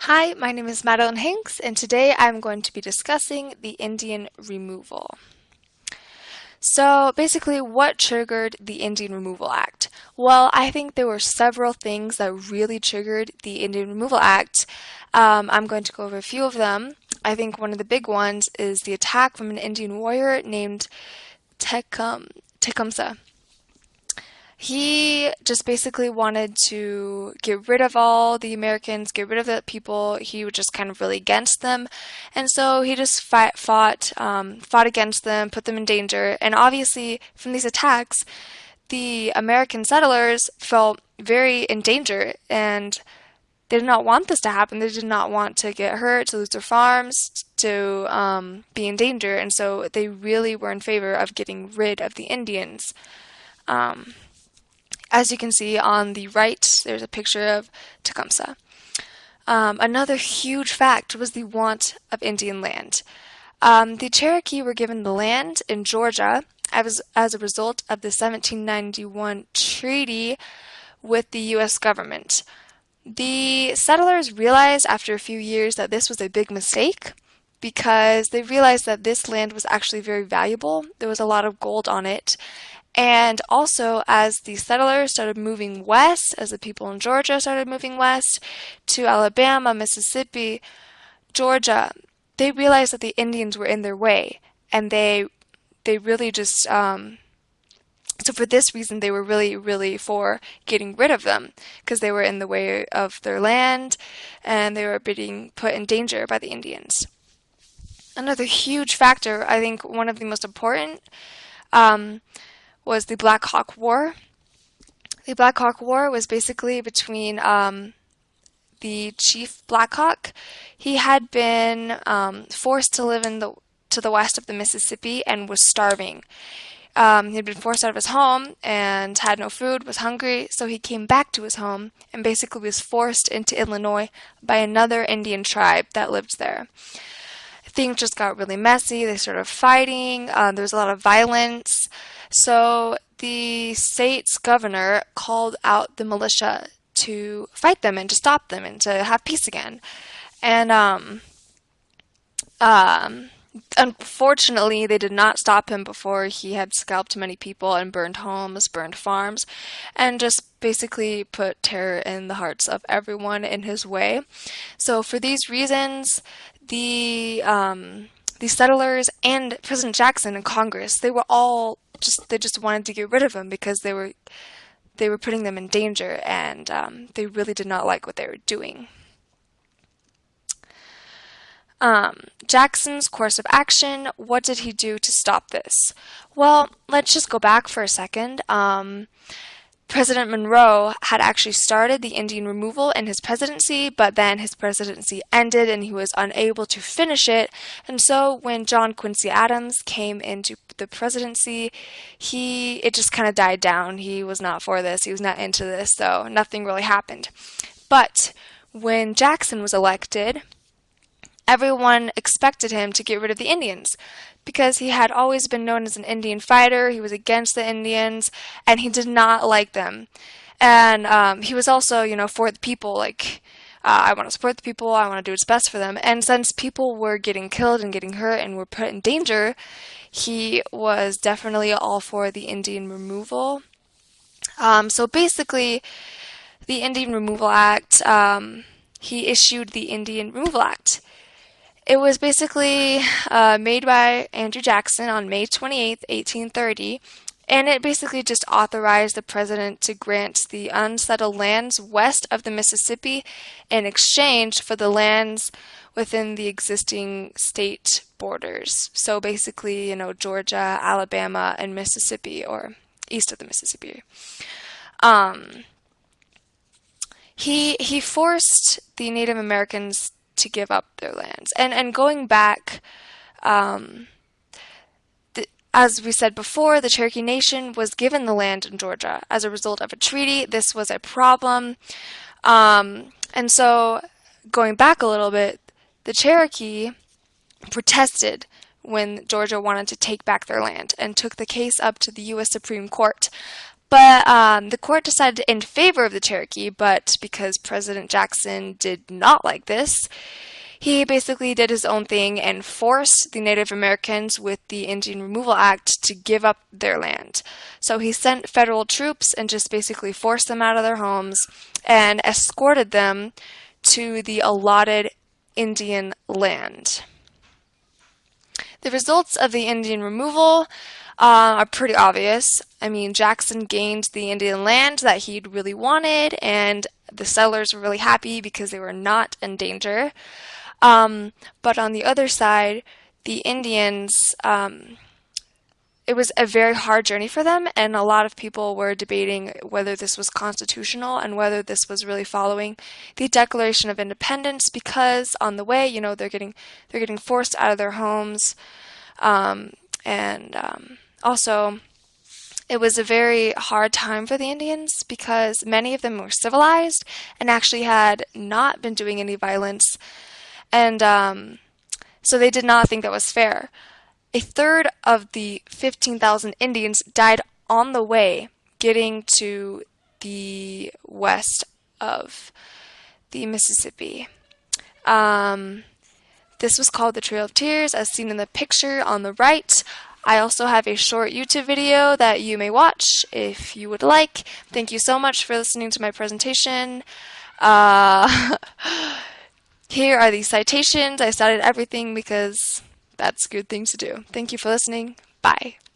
Hi, my name is Madeline Hanks, and today I'm going to be discussing the Indian removal. So basically, what triggered the Indian Removal Act? Well, I think there were several things that really triggered the Indian Removal Act. I'm going to go over a few of them. I think one of the big ones is the attack from an Indian warrior named Tecumseh. He just basically wanted to get rid of all the Americans, get rid of the people. He was just kind of really against them, and so he just fought against them, put them in danger. And obviously, from these attacks, the American settlers felt very in danger, and they did not want this to happen. They did not want to get hurt, to lose their farms, to be in danger, and so they really were in favor of getting rid of the Indians. As you can see on the right, there's a picture of Tecumseh. Another huge fact was the want of Indian land. The Cherokee were given the land in Georgia as a result of the 1791 treaty with the U.S. government. The settlers realized after a few years that this was a big mistake because they realized that this land was actually very valuable. There was a lot of gold on it. And also, as the settlers started moving west, as the people in Georgia started moving west to Alabama, Mississippi, Georgia, they realized that the Indians were in their way, and they really just so for this reason they were really for getting rid of them because they were in the way of their land, and they were being put in danger by the Indians. Another huge factor, I think one of the most important, was the Black Hawk War. The Black Hawk War was basically between the chief Black Hawk. He had been forced to live to the west of the Mississippi and was starving. He had been forced out of his home and had no food, was hungry, so he came back to his home and basically was forced into Illinois by another Indian tribe that lived there. Things just got really messy. They started fighting. There was a lot of violence. So the state's governor called out the militia to fight them and to stop them and to have peace again. And unfortunately, they did not stop him before he had scalped many people and burned homes, burned farms, and just basically put terror in the hearts of everyone in his way. So for these reasons, the settlers and President Jackson and Congress, they just wanted to get rid of him because they were putting them in danger, and they really did not like what they were doing. Jackson's course of action, what did he do to stop this? Well, let's just go back for a second. President Monroe had actually started the Indian removal in his presidency, but then his presidency ended and he was unable to finish it. And so when John Quincy Adams came into the presidency, it just kind of died down. He was not for this. He was not into this, so nothing really happened. But when Jackson was elected, everyone expected him to get rid of the Indians because he had always been known as an Indian fighter. He was against the Indians, and he did not like them. And he was also, for the people, I want to support the people, I want to do what's best for them. And since people were getting killed and getting hurt and were put in danger, he was definitely all for the Indian removal. So basically, the Indian Removal Act, he issued the Indian Removal Act. It was basically made by Andrew Jackson on May 28, 1830, and it basically just authorized the president to grant the unsettled lands west of the Mississippi in exchange for the lands within the existing state borders. So basically, Georgia, Alabama, and Mississippi, or east of the Mississippi. He forced the Native Americans to give up their lands. And going back, as we said before, the Cherokee Nation was given the land in Georgia as a result of a treaty. This was a problem. And so going back a little bit, the Cherokee protested when Georgia wanted to take back their land and took the case up to the U.S. Supreme Court. But the court decided in favor of the Cherokee, but because President Jackson did not like this, he basically did his own thing and forced the Native Americans with the Indian Removal Act to give up their land. So he sent federal troops and just basically forced them out of their homes and escorted them to the allotted Indian land. The results of the Indian removal are pretty obvious. I mean, Jackson gained the Indian land that he'd really wanted, and the settlers were really happy because they were not in danger. But on the other side, the Indians, it was a very hard journey for them, and a lot of people were debating whether this was constitutional and whether this was really following the Declaration of Independence, because on the way, you know, they're getting forced out of their homes, also it was a very hard time for the Indians because many of them were civilized and actually had not been doing any violence, and so they did not think that was fair. A third of the 15,000 Indians died on the way getting to the west of the Mississippi. This was called the Trail of Tears, as seen in the picture on the right. I also have a short YouTube video that you may watch if you would like. Thank you so much for listening to my presentation. Here are the citations. I cited everything because that's a good thing to do. Thank you for listening. Bye.